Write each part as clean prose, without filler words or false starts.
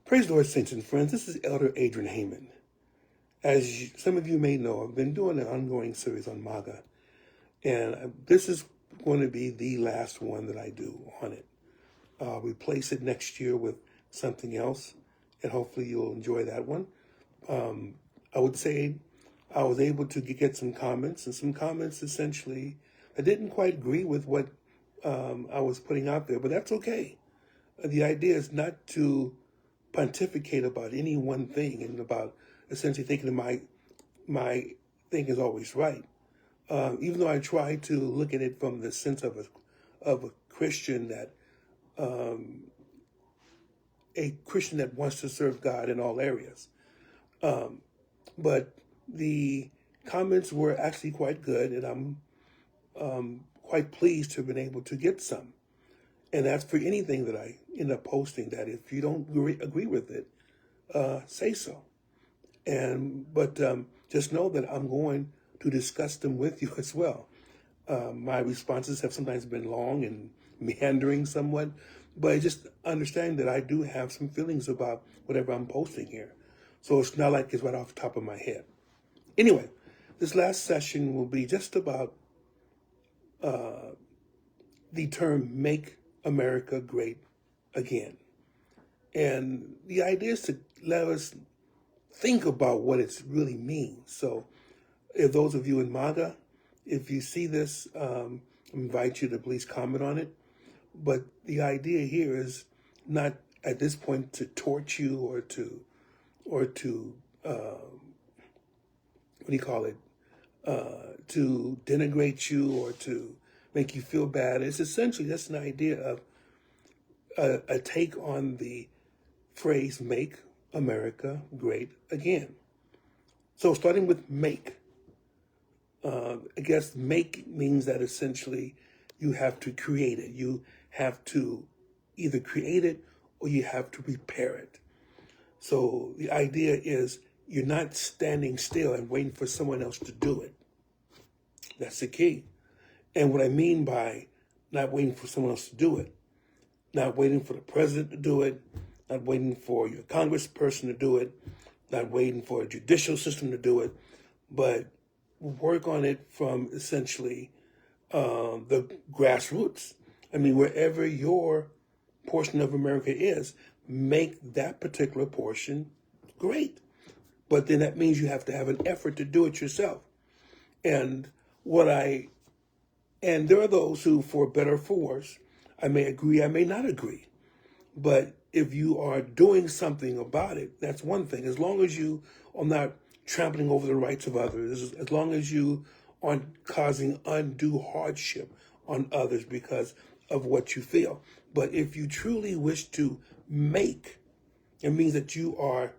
Praise the Lord, saints and friends. This is Elder Adrian Heyman. As some of you may know, I've been doing an ongoing series on MAGA, and this is going to be the last one that I do on it. I'll replace it next year with something else, and hopefully you'll enjoy that one. I would say I was able to get some comments, and some comments essentially I didn't quite agree with what I was putting out there, but that's okay. The idea is not to pontificate about any one thing and about essentially thinking that my thing is always right. Even though I try to look at it from the sense of a Christian that wants to serve God in all areas. But the comments were actually quite good, and I'm quite pleased to have been able to get some. And that's for anything that I end up posting, that if you don't agree with it, say so. But just know that I'm going to discuss them with you as well. My responses have sometimes been long and meandering somewhat, but just understand that I do have some feelings about whatever I'm posting here. So it's not like it's right off the top of my head. Anyway, this last session will be just about the term "Make America Great Again." And the idea is to let us think about what it really means. So if those of you in MAGA, if you see this, I invite you to please comment on it. But the idea here is not at this point to torch you or to to denigrate you or to make you feel bad. It's essentially just an idea of a take on the phrase "Make America Great Again." So starting with make, I guess make means that essentially you have to create it. You have to either create it or you have to repair it. So the idea is you're not standing still and waiting for someone else to do it. That's the key. And what I mean by not waiting for someone else to do it, not waiting for the president to do it, not waiting for your congressperson to do it, not waiting for a judicial system to do it, but work on it from essentially the grassroots. I mean, wherever your portion of America is, make that particular portion great. But then that means you have to have an effort to do it yourself. And there are those who, for better or for worse, I may agree, I may not agree. But if you are doing something about it, that's one thing. As long as you are not trampling over the rights of others, as long as you aren't causing undue hardship on others because of what you feel. But if you truly wish to make, it means that you are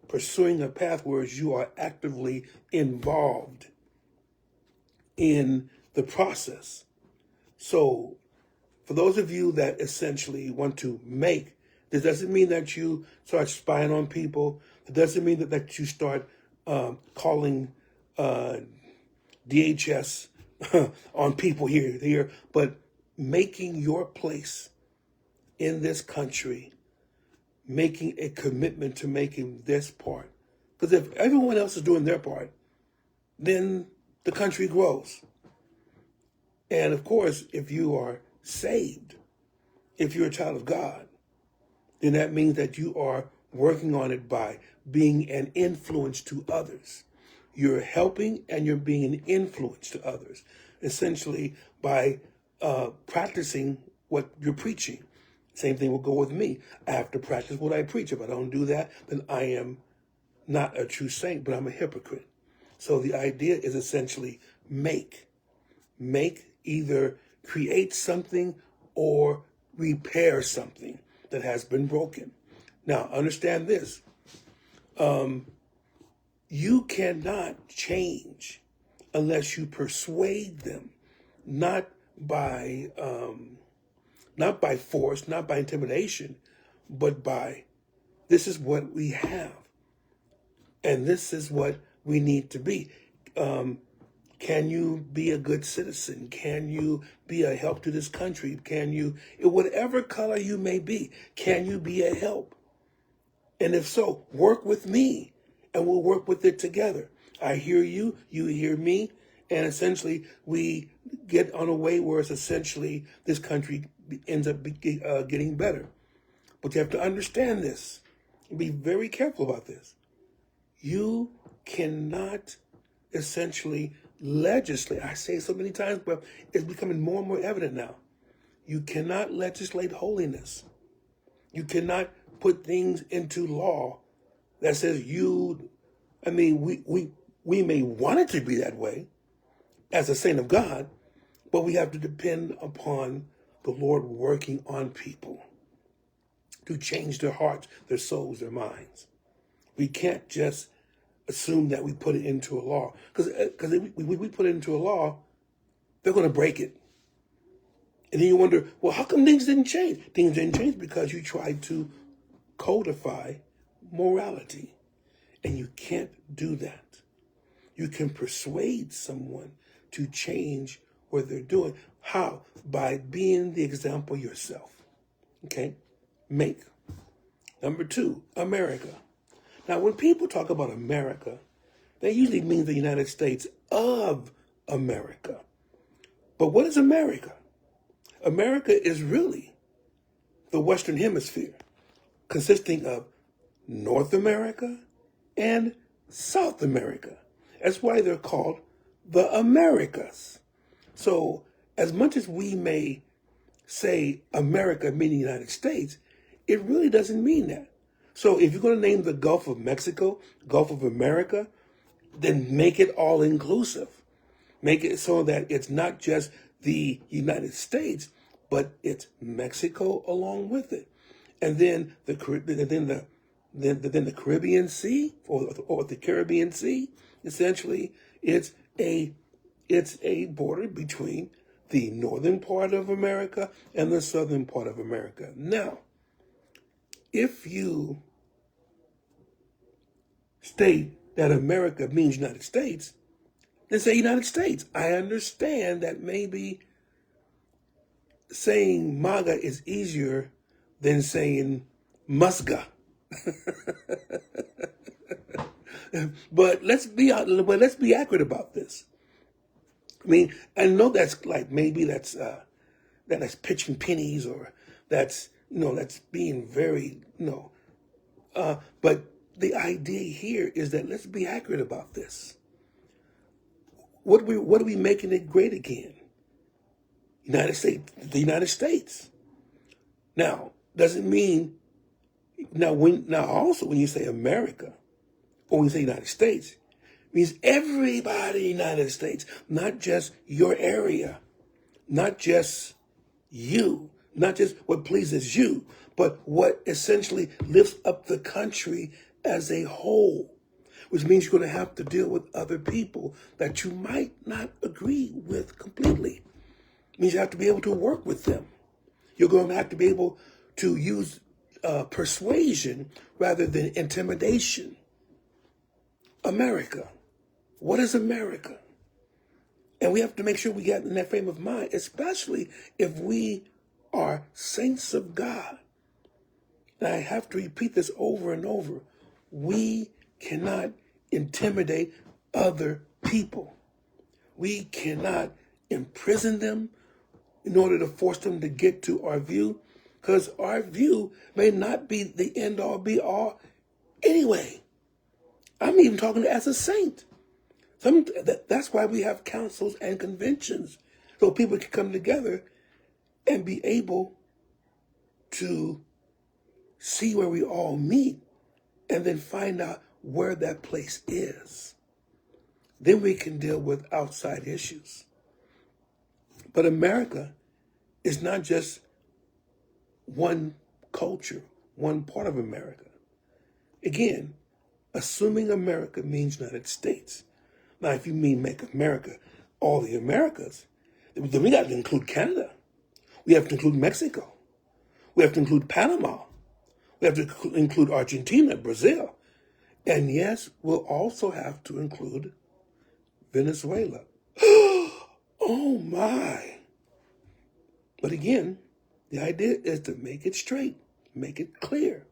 pursuing a path where you are actively involved in the process. So for those of you that essentially want to make, this doesn't mean that you start spying on people. It doesn't mean that you start calling DHS on people here, but making your place in this country, making a commitment to making this part. Because if everyone else is doing their part, then the country grows. And of course, if you are saved, if you're a child of God, then that means that you are working on it by being an influence to others. You're helping and you're being an influence to others, essentially by practicing what you're preaching. Same thing will go with me. I have to practice what I preach. If I don't do that, then I am not a true saint, but I'm a hypocrite. So the idea is essentially make. Either create something or repair something that has been broken. Now, understand this. You cannot change unless you persuade them, not by force, not by intimidation, but by, this is what we have, and this is what we need to be. Can you be a good citizen? Can you be a help to this country? Can you, whatever color you may be, can you be a help? And if so, work with me and we'll work with it together. I hear you, you hear me, and essentially we get on a way where it's essentially this country ends up getting better. But you have to understand this and be very careful about this. You cannot essentially legislate. I say it so many times, but it's becoming more and more evident now. You cannot legislate holiness. You cannot put things into law that says we may want it to be that way as a saint of God, but we have to depend upon the Lord working on people to change their hearts, their souls, their minds. We can't just assume that we put it into a law. Because if we put it into a law, they're going to break it. And then you wonder, well, how come things didn't change? Things didn't change because you tried to codify morality. And you can't do that. You can persuade someone to change what they're doing. How? By being the example yourself. Okay? Make. Number 2, America. Now, when people talk about America, they usually mean the United States of America. But what is America? America is really the Western Hemisphere, consisting of North America and South America. That's why they're called the Americas. So as much as we may say America meaning United States, it really doesn't mean that. So if you're going to name the Gulf of Mexico, Gulf of America, then make it all inclusive. Make it so that it's not just the United States, but it's Mexico along with it. And then the Caribbean Sea or the Caribbean Sea, essentially it's a border between the northern part of America and the southern part of America. Now, if you state that America means United States, then say United States. I understand that maybe saying MAGA is easier than saying MUSGA. But let's be accurate about this. I mean, I know that's like maybe that's pitching pennies, or that's being very but the idea here is that let's be accurate about this. What are we making it great again? United States, the United States. Now, doesn't mean also when you say America or when you say United States, it means everybody in the United States, not just your area, not just you, not just what pleases you, but what essentially lifts up the country as a whole, which means you're going to have to deal with other people that you might not agree with completely. It means you have to be able to work with them. You're going to have to be able to use persuasion rather than intimidation. America. What is America? And we have to make sure we get in that frame of mind, especially if we are saints of God. And I have to repeat this over and over. We cannot intimidate other people. We cannot imprison them in order to force them to get to our view, because our view may not be the end all be all anyway. I'm even talking as a saint. That's why we have councils and conventions, so people can come together and be able to see where we all meet and then find out where that place is. Then we can deal with outside issues. But America is not just one culture, one part of America. Again, assuming America means United States. Now, if you mean make America all the Americas, then we got to include Canada. We have to include Mexico. We have to include Panama. We have to include Argentina, Brazil. And yes, we'll also have to include Venezuela. Oh my. But again, the idea is to make it straight, make it clear.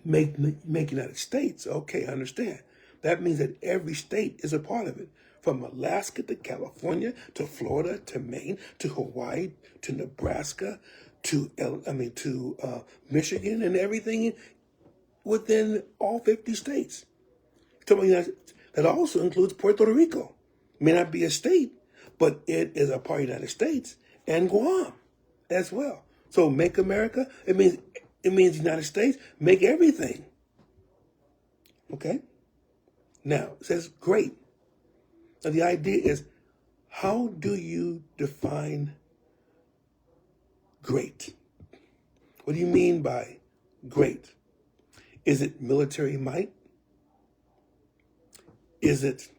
make United States. Okay, I understand. That means that every state is a part of it. From Alaska to California to Florida to Maine to Hawaii to Nebraska to Michigan and everything within all 50 states. So that also includes Puerto Rico. It may not be a state, but it is a part of the United States, and Guam as well. So make America, it means the United States, make everything. Okay? Now, it says great. Now the idea is, how do you define great? What do you mean by great? Is it military might? Is it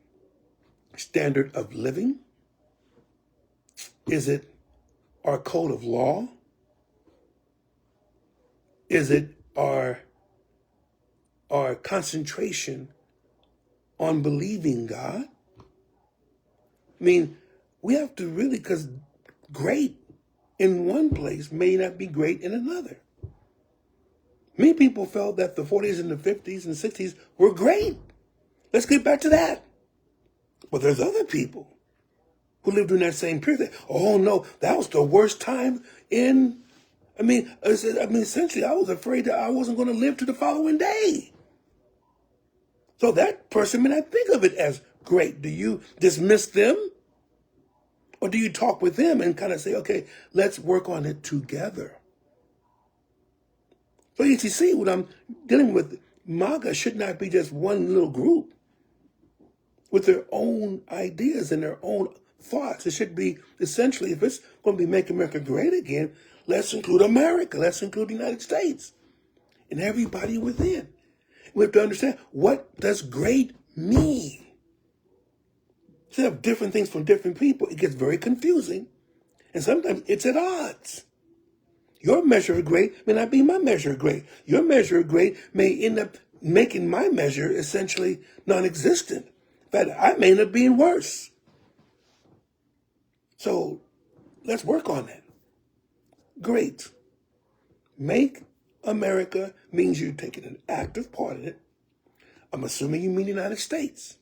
standard of living? Is it our code of law? Is it our concentration on believing God? I mean, we have to really, because great in one place may not be great in another. Many people felt that the 40s and the 50s and 60s were great. Let's get back to that. But there's other people who lived during that same period. Oh no, that was the worst time in, essentially I was afraid that I wasn't going to live to the following day. So that person may not think of it as great. Do you dismiss them? Or do you talk with them and kind of say, okay, let's work on it together? So you see what I'm dealing with. MAGA should not be just one little group with their own ideas and their own thoughts. It should be essentially, if it's going to be Make America Great Again, let's include America. Let's include the United States and everybody within. We have to understand, what does great mean? Instead of different things from different people, it gets very confusing. And sometimes it's at odds. Your measure of great may not be my measure of great. Your measure of great may end up making my measure essentially non-existent. In fact, I may end up being worse. So let's work on that. Great. Make America means you're taking an active part in it. I'm assuming you mean the United States.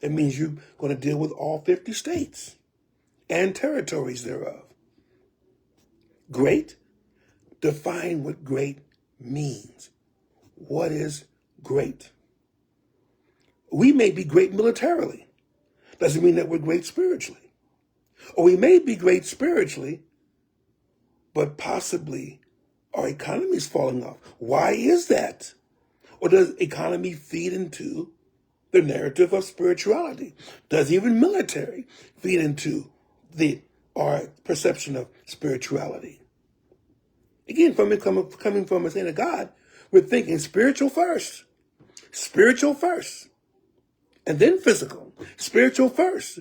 It means you're going to deal with all 50 states and territories thereof. Great. Define what great means. What is great? We may be great militarily. Doesn't mean that we're great spiritually. Or we may be great spiritually, but possibly our economy is falling off. Why is that? Or does economy feed into the narrative of spirituality? Does even military feed into our perception of spirituality? Again, coming from a saint of God, we're thinking spiritual first, and then physical, spiritual first,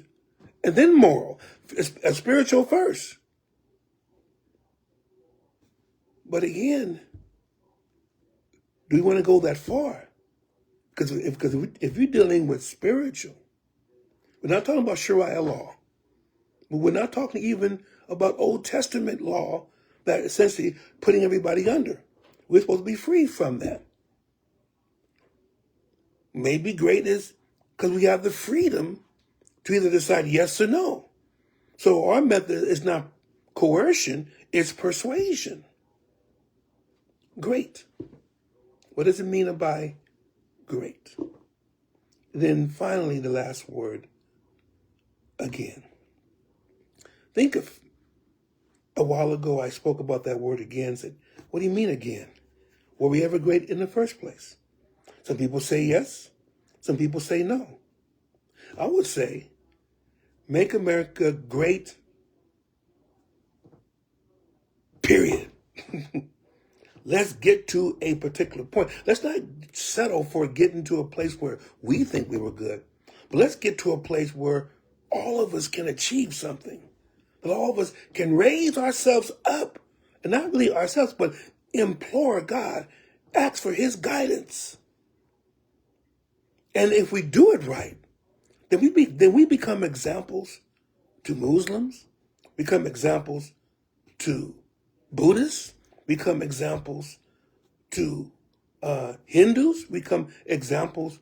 and then moral, spiritual first. But again, do we want to go that far? Because if you're dealing with spiritual, we're not talking about Sharia law, but we're not talking even about Old Testament law that essentially putting everybody under. We're supposed to be free from that. Maybe great is because we have the freedom to either decide yes or no. So our method is not coercion, it's persuasion. Great. What does it mean by great? Then finally, the last word, again. Think of, a while ago, I spoke about that word again, said, what do you mean again? Were we ever great in the first place? Some people say yes, some people say no. I would say, make America great, period. Let's get to a particular point. Let's not settle for getting to a place where we think we were good, but let's get to a place where all of us can achieve something. That all of us can raise ourselves up, and not really ourselves, but implore God, ask for his guidance. And if we do it right, then we become examples to Muslims, become examples to Buddhists, become examples to Hindus become examples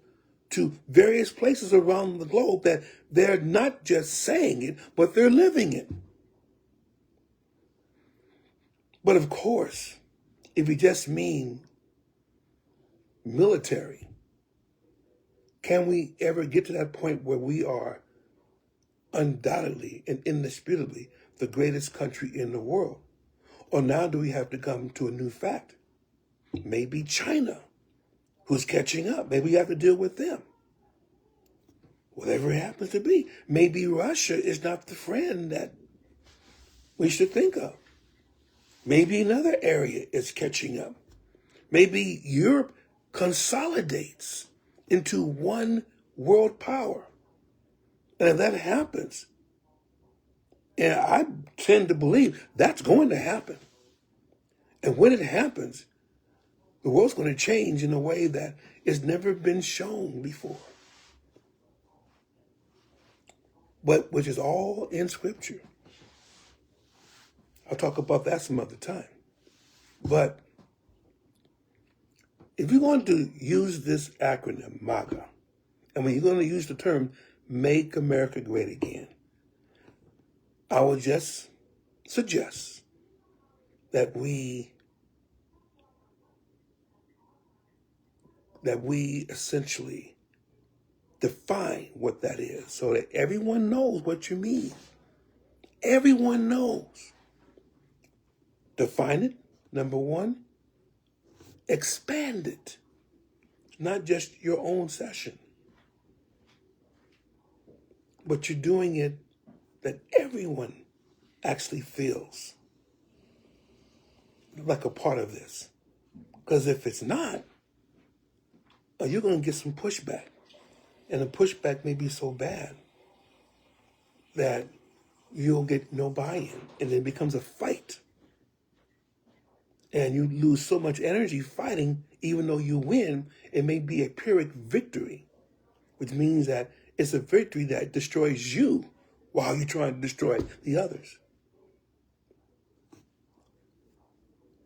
to various places around the globe that they're not just saying it, but they're living it. But of course, if we just mean military, can we ever get to that point where we are undoubtedly and indisputably the greatest country in the world? Or now do we have to come to a new fact? Maybe China, who's catching up. Maybe we have to deal with them. Whatever it happens to be. Maybe Russia is not the friend that we should think of. Maybe another area is catching up. Maybe Europe consolidates into one world power. And if that happens, and I tend to believe that's going to happen. And when it happens, the world's going to change in a way that has never been shown before. But which is all in Scripture. I'll talk about that some other time. But if you're going to use this acronym, MAGA, and when you're going to use the term Make America Great Again, I would just suggest that we essentially define what that is so that everyone knows what you mean. Everyone knows. Define it, number one. Expand it. Not just your own session, but you're doing it that everyone actually feels like a part of this. Because if it's not, you're going to get some pushback. And the pushback may be so bad that you'll get no buy-in. And it becomes a fight. And you lose so much energy fighting, even though you win, it may be a Pyrrhic victory, which means that it's a victory that destroys you while you're trying to destroy the others.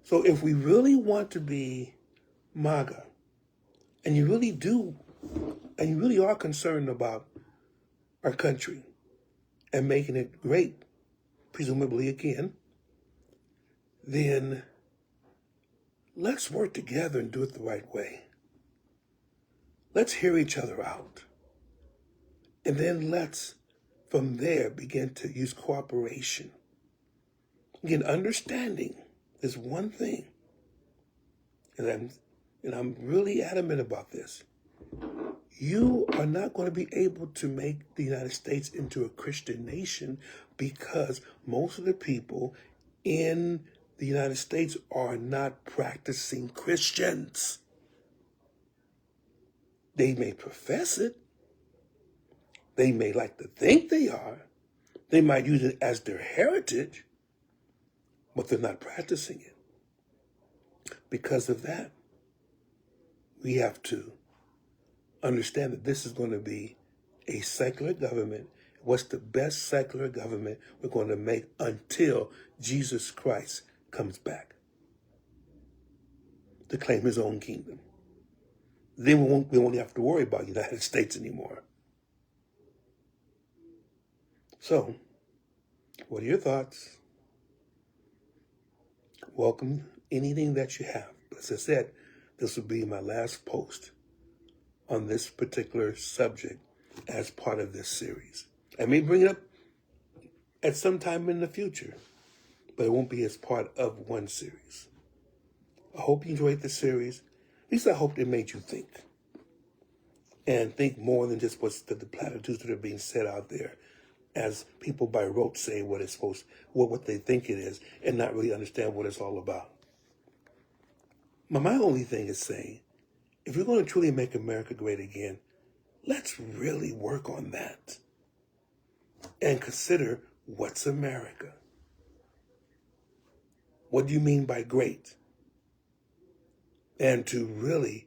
So if we really want to be MAGA, and you really do, and you really are concerned about our country and making it great, presumably again, then let's work together and do it the right way. Let's hear each other out. And then let's, from there, begin to use cooperation. Again, understanding is one thing. And I'm really adamant about this. You are not going to be able to make the United States into a Christian nation because most of the people in the United States are not practicing Christians. They may profess it. They may like to think they are. They might use it as their heritage, but they're not practicing it. Because of that, we have to understand that this is going to be a secular government. What's the best secular government we're going to make until Jesus Christ comes back to claim his own kingdom? Then we won't have to worry about the United States anymore. So, what are your thoughts? Welcome anything that you have. As I said, this will be my last post on this particular subject as part of this series. I may bring it up at some time in the future, but it won't be as part of one series. I hope you enjoyed the series. At least I hope it made you think. And think more than just what's the platitudes that are being said out there as people by rote say what it's supposed, what they think it is, and not really understand what it's all about. My only thing is saying, if we're going to truly make America great again, let's really work on that and consider what's America. What do you mean by great? And to really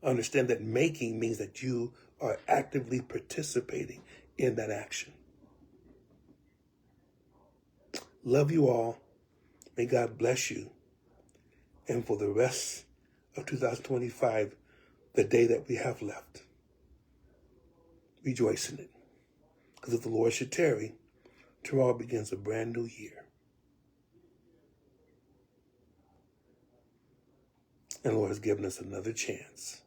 understand that making means that you are actively participating in that action. Love you all. May God bless you. And for the rest of 2025, the day that we have left. Rejoice in it. Because if the Lord should tarry, tomorrow begins a brand new year. And the Lord has given us another chance.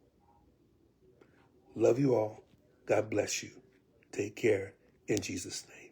Love you all. God bless you. Take care in Jesus' name.